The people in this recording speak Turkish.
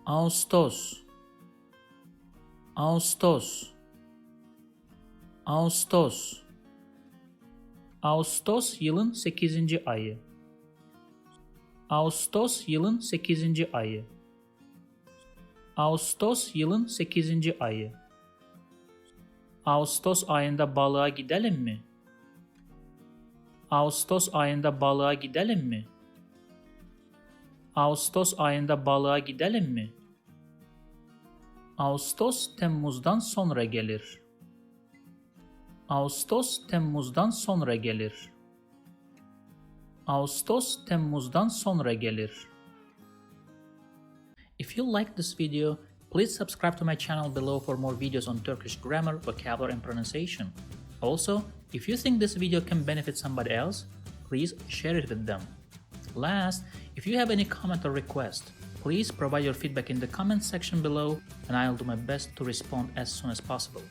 Ağustos, Ağustos, Ağustos. Ağustos yılın 8. ayı. Ağustos yılın 8. ayı. Ağustos yılın 8. ayı. Ağustos ayında balığa gidelim mi? Ağustos ayında balığa gidelim mi? Ağustos ayında balığa gidelim mi? Ağustos Temmuz'dan sonra gelir. Ağustos Temmuz'dan sonra gelir. Ağustos Temmuz'dan sonra gelir. If you like this video, please subscribe to my channel below for more videos on Turkish grammar, vocabulary and pronunciation. Also, if you think this video can benefit somebody else, please share it with them. Last, if you have any comment or request, please provide your feedback in the comment section below and I'll do my best to respond as soon as possible.